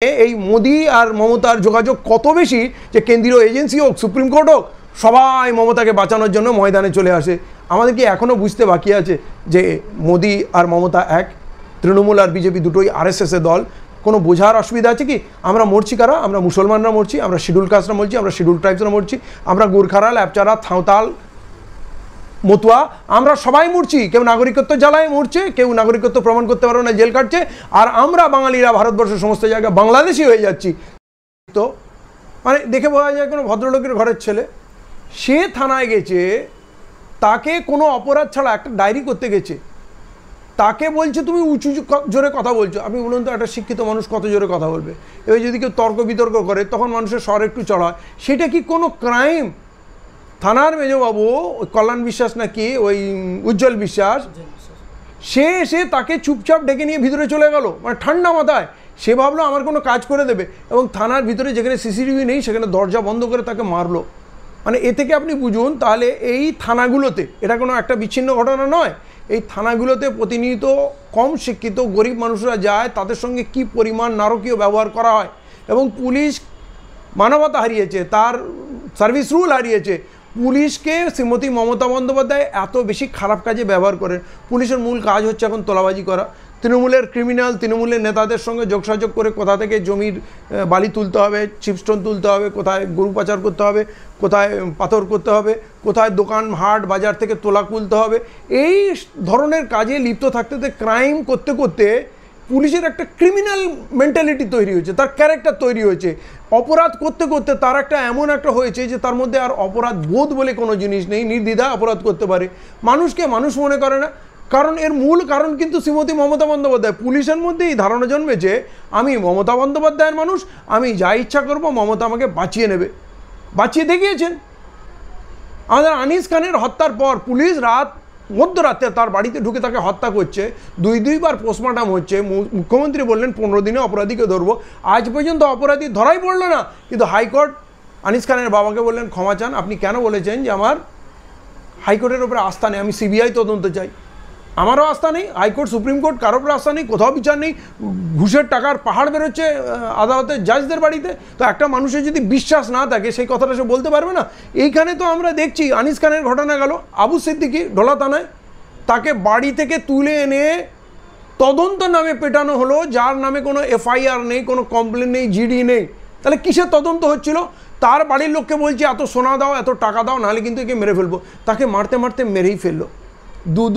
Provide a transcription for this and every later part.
এই মোদি আর মমতার যোগাযোগ কত বেশি যে কেন্দ্রীয় এজেন্সি হোক, সুপ্রিম কোর্ট হোক, সবাই মমতাকে বাঁচানোর জন্য ময়দানে চলে আসে। আমাদের কি এখনও বুঝতে বাকি আছে যে মোদি আর মমতা এক, তৃণমূল আর বিজেপি দুটোই আরএসএসের দল? কোনো বোঝার অসুবিধা আছে কি? আমরা মরছি কারা? আমরা মুসলমানরা মরছি, আমরা শিডিউল কাস্টরা মরছি, আমরা শিডিউল ট্রাইবসরা মরছি, আমরা গোর্খারা, ল্যাপচারা, থাওতাল, মতুয়া, আমরা সবাই মরছি। কেউ নাগরিকত্ব জ্বালায় মরছে, কেউ নাগরিকত্ব প্রমাণ করতে পারবে না, জেল কাটছে। আর আমরা বাঙালিরা ভারতবর্ষের সমস্ত জায়গায় বাংলাদেশি হয়ে যাচ্ছি। তো মানে দেখে বোঝা যায় কোনো ভদ্রলোকের ঘরের ছেলে, সে থানায় গেছে, তাকে কোনো অপরাধ ছাড়া একটা ডায়েরি করতে গেছে, তাকে বলছে তুমি উঁচু জোরে কথা বলছো। আপনি বলুন তো একটা শিক্ষিত মানুষ কত জোরে কথা বলবে? এবার যদি কেউ তর্ক বিতর্ক করে তখন মানুষের স্বর একটু চড়া হয়, সেটা কি কোনো ক্রাইম? থানার মেজবাবু কল্যাণ বিশ্বাস নাকি ওই উজ্জ্বল বিশ্বাস, সে এসে তাকে চুপচাপ ডেকে নিয়ে ভিতরে চলে গেল, মানে ঠান্ডা মাথায়। সে ভাবলো আমার কোনো কাজ করে দেবে, এবং থানার ভিতরে যেখানে সিসিটিভি নেই সেখানে দরজা বন্ধ করে তাকে মারলো। মানে এ থেকে আপনি বুঝুন তাহলে এই থানাগুলোতে, এটা কোনো একটা বিচ্ছিন্ন ঘটনা নয়, এই থানাগুলোতে প্রতিনিয়ত কম শিক্ষিত গরিব মানুষরা যায়, তাদের সঙ্গে কি পরিমাণ নারকীয় ব্যবহার করা হয়। এবং পুলিশ মানবতা হারিয়েছে, তার সার্ভিস রুল হারিয়েছে। পুলিশকে শ্রীমতী মমতা বন্দ্যোপাধ্যায় এত বেশি খারাপ কাজে ব্যবহার করেন। পুলিশের মূল কাজ হচ্ছে এখন তোলাবাজি করা। তৃণমূলের ক্রিমিনাল, তৃণমূলের নেতাদের সঙ্গে যোগসাযোগ করে কোথা থেকে জমির বালি তুলতে হবে, চিপস্টোন তুলতে হবে, কোথায় গরু পাচার করতে হবে, কোথায় পাথর করতে হবে, কোথায় দোকান হাট বাজার থেকে তোলা তুলতে হবে, এই ধরনের কাজে লিপ্ত থাকতে ক্রাইম করতে করতে পুলিশের একটা ক্রিমিনাল মেন্টালিটি তৈরি হয়েছে, তার ক্যারেক্টার তৈরি হয়েছে। অপরাধ করতে করতে তার একটা এমন একটা হয়েছে যে তার মধ্যে আর অপরাধ বোধ বলে কোনো জিনিস নেই, নির্দ্বিধায় অপরাধ করতে পারে। মানুষকে মানুষ মনে করে না, কারণ এর মূল কারণ কিন্তু শ্রীমতী মমতা বন্দ্যোপাধ্যায়। পুলিশের মধ্যে এই ধারণা জন্মেছে আমি মমতা বন্দ্যোপাধ্যায়ের মানুষ, আমি যা ইচ্ছা করব, মমতা আমাকে বাঁচিয়ে নেবে। বাঁচিয়ে দেখিয়েছেন। আমাদের আনিস খানের হত্যার পর পুলিশ মধ্যরাতে তার বাড়িতে ঢুকে তাকে হত্যা করছে, দুইবার পোস্টমর্টম হচ্ছে। মুখ্যমন্ত্রী বললেন 15 দিনে অপরাধীকে ধরবো, আজ পর্যন্ত অপরাধী ধরাই পড়লো না। কিন্তু হাইকোর্ট আনিস খানের বাবাকে বললেন ক্ষমা চান, আপনি কেন বলেছেন যে আমার হাইকোর্টের ওপরে আস্থা নেই, আমি সিবিআই তদন্ত চাই। আমারও আস্থা নেই, হাইকোর্ট সুপ্রিম কোর্ট কারোর উপর আস্থা নেই, কোথাও বিচার নেই, ঘুষের টাকার পাহাড় বেরোচ্ছে আদালতের জাজদের বাড়িতে। তো একটা মানুষের যদি বিশ্বাস না থাকে সেই কথাটা সে বলতে পারবে না। এইখানে তো আমরা দেখছি আনিস খানের ঘটনা গেল, আবু সিদ্দিকি ঢোলা থানায়, তাকে বাড়ি থেকে তুলে এনে তদন্ত নামে পেটানো হলো, যার নামে কোনো এফআইআর নেই, কোনো কমপ্লেন নেই, জিডি নেই। তাহলে কিসের তদন্ত হচ্ছিল? তার বাড়ির লোককে বলছে এত সোনা দাও, এত টাকা দাও, নাহলে কিন্তু একে মেরে ফেলবো। তাকে মারতে মারতে মেরেই ফেললো।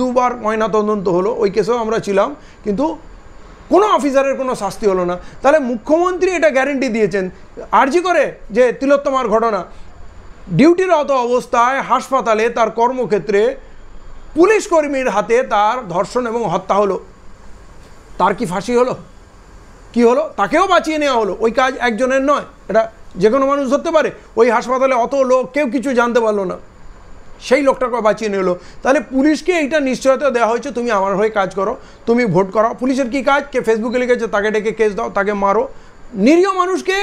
দুবার ময়না তদন্ত হলো, ওই কেসেও আমরা ছিলাম, কিন্তু কোনো অফিসারের কোনো শাস্তি হলো না। তাহলে মুখ্যমন্ত্রী এটা গ্যারেন্টি দিয়েছেন। আরজি করে যে তিলোত্তমার ঘটনা, ডিউটিরত অবস্থায় হাসপাতালে তার কর্মক্ষেত্রে পুলিশ কর্মীর হাতে তার ধর্ষণ এবং হত্যা হলো, তার কি ফাঁসি হলো? কি হলো? তাকেও বাঁচিয়ে নেওয়া হলো। ওই কাজ একজনের নয়, এটা যে কোনো মানুষ ধরতে পারে। ওই হাসপাতালে অত লোক, কেউ কিছু জানতে পারলো না, সেই লোকটাকে বাঁচিয়ে নিল। তাহলে পুলিশকে এইটা নিশ্চয়তা দেওয়া হয়েছে, তুমি আমার হয়ে কাজ করো, তুমি ভোট করাও। পুলিশের কি কাজ? কে ফেসবুকে লিখেছে তাকে ডেকে কেস দাও, তাকে মারো। নিরীহ মানুষকে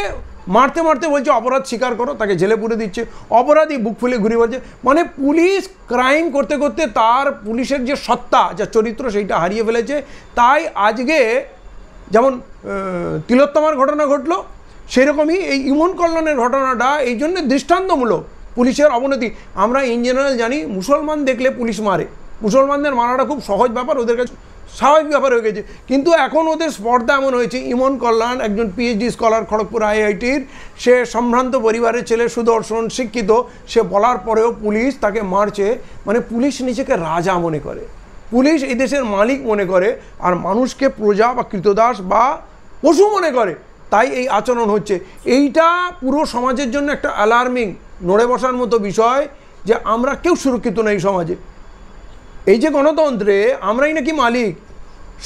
মারতে মারতে বলছে অপরাধ স্বীকার করো, তাকে জেলে পুরে দিচ্ছে। অপরাধী বুক ফুলে ঘুরে বলছে। মানে পুলিশ ক্রাইম করতে করতে তার পুলিশের যে সত্তা, যা চরিত্র, সেইটা হারিয়ে ফেলেছে। তাই আজকে যেমন তিলোত্তমার ঘটনা ঘটলো, সেরকমই এই ইমন কল্যাণের ঘটনাটা এই জন্য দৃষ্টান্তমূলক। পুলিশের অবনতি আমরা ইন জেনারেল জানি, মুসলমান দেখলে পুলিশ মারে, মুসলমানদের মারাটা খুব সহজ ব্যাপার, ওদের কাছে স্বাভাবিক ব্যাপার হয়ে গেছে। কিন্তু এখন ওদের স্পর্ধা এমন হয়েছে, ইমন কল্যাণ একজন পিএইচডি স্কলার, খড়গপুর আইআইটির, সে সম্ভ্রান্ত পরিবারের ছেলে, সুদর্শন, শিক্ষিত, সে বলার পরেও পুলিশ তাকে মারছে। মানে পুলিশ নিজেকে রাজা মনে করে, পুলিশ এই দেশের মালিক মনে করে, আর মানুষকে প্রজা বা কৃতদাস বা পশু মনে করে। তাই এই আচরণ হচ্ছে। এইটা পুরো সমাজের জন্য একটা অ্যালার্মিং, নড়ে বসার মতো বিষয় যে আমরা কেউ সুরক্ষিত নেই সমাজে। এই যে গণতন্ত্রে আমরাই নাকি মালিক,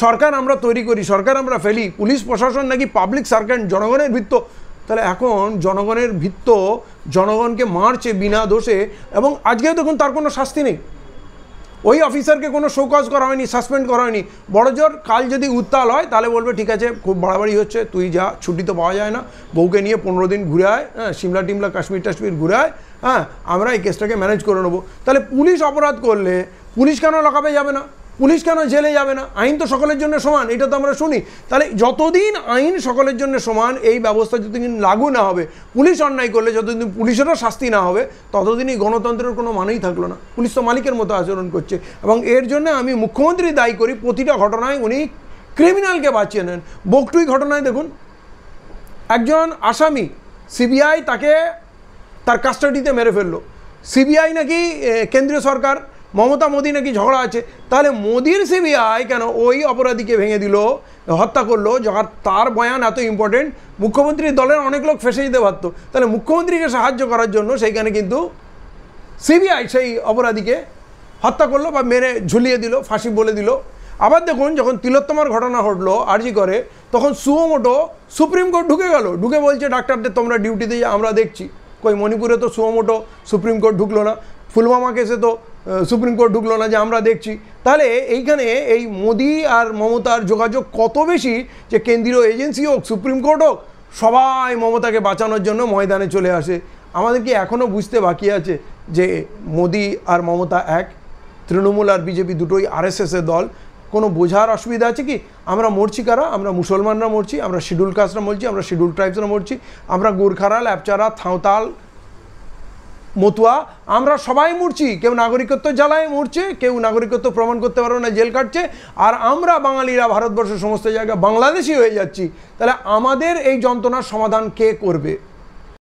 সরকার আমরা তৈরি করি, সরকার আমরা ফেলি, পুলিশ প্রশাসন নাকি পাবলিক সার্ভেন্ট, জনগণের ভিত্ত। তাহলে এখন জনগণের ভিত্ত জনগণকে মারছে বিনা দোষে, এবং আজকেও দেখুন তার কোনো শাস্তি নেই। ওই অফিসারকে কোনো শোকজ করা হয়নি, সাসপেন্ড করা হয়নি। বড়জোর কাল যদি উত্তাল হয় তাহলে বলবে ঠিক আছে, খুব বাড়াবাড়ি হচ্ছে, তুই যা, ছুটি তো পাওয়া যায় না, বউকে নিয়ে 15 দিন ঘুরে আয়, হ্যাঁ, সিমলা টিমলা কাশ্মীর ঘুরে আয়, হ্যাঁ, আমরা এই কেসটাকে ম্যানেজ করে নেবো। তাহলে পুলিশ অপরাধ করলে পুলিশ কেন লকাপে যাবে না? পুলিশ কেন জেলে যাবে না? আইন তো সকলের জন্য সমান, এটা তো আমরা শুনি। তাহলে যতদিন আইন সকলের জন্য সমান, এই ব্যবস্থা যতদিন লাগু না হবে, পুলিশ অন্যায় করলে যতদিন পুলিশেরও শাস্তি না হবে, ততদিনই গণতন্ত্রের কোনো মানেই থাকলো না। পুলিশ তো মালিকের মতো আচরণ করছে, এবং এর জন্য আমি মুখ্যমন্ত্রী দায়ী করি। প্রতিটা ঘটনায় উনি ক্রিমিনালকে বাঁচিয়ে নেন। বকটুই ঘটনায় দেখুন, একজন আসামি, সিবিআই তাকে তার কাস্টাডিতে মেরে ফেললো। সিবিআই নাকি কেন্দ্রীয় সরকার, মমতা মোদি নাকি ঝগড়া আছে। তাহলে মোদির সিবিআই কেন ওই অপরাধীকে ভেঙে দিল, হত্যা করলো, যখন তার বয়ান এত ইম্পর্টেন্ট? মুখ্যমন্ত্রীর দলের অনেক লোক ফেসে দিতে পারতো। তাহলে মুখ্যমন্ত্রীকে সাহায্য করার জন্য সেইখানে কিন্তু সিবিআই সেই অপরাধীকে হত্যা করলো বা মেরে ঝুলিয়ে দিল, ফাঁসি বলে দিল। আবার দেখুন, যখন তিলোত্তমার ঘটনা ঘটলো আরজি করে, তখন সুমোটো সুপ্রিম কোর্ট ঢুকে গেল, ঢুকে বলছে ডাক্তারদের তোমরা ডিউটিতে আমরা দেখছি। কই মণিপুরে তো সুমোটো সুপ্রিম কোর্ট ঢুকলো না, পুলওয়ামা কেসে তো সুপ্রিম কোর্ট ঢুকলো না যে আমরা দেখছি। তাহলে এইখানে এই মোদি আর মমতার যোগাযোগ কত বেশি যে কেন্দ্রীয় এজেন্সি হোক, সুপ্রিম কোর্ট হোক, সবাই মমতাকে বাঁচানোর জন্য ময়দানে চলে আসে। আমাদের কি এখনও বুঝতে বাকি আছে যে মোদি আর মমতা এক? তৃণমূল আর বিজেপি দুটোই আরএসএসের দল। কোনো বোঝার অসুবিধা আছে কি? আমরা মরছি কারা? আমরা মুসলমানরা মরছি, আমরা শিডিউল কাস্টরা মরছি, আমরা শিডিউল ট্রাইবসরা মরছি, আমরা গোর্খারা, ল্যাপচারা, থাঁওতাল, মতুয়া, আমরা সবাই মরছি। কেউ নাগরিকত্ব জ্বালায় মরছে, কেউ নাগরিকত্ব প্রমাণ করতে পারবে না, জেল কাটছে। আর আমরা বাঙালিরা ভারতবর্ষের সমস্ত জায়গায় বাংলাদেশি হয়ে যাচ্ছি। তাহলে আমাদের এই যন্ত্রণার সমাধান কে করবে?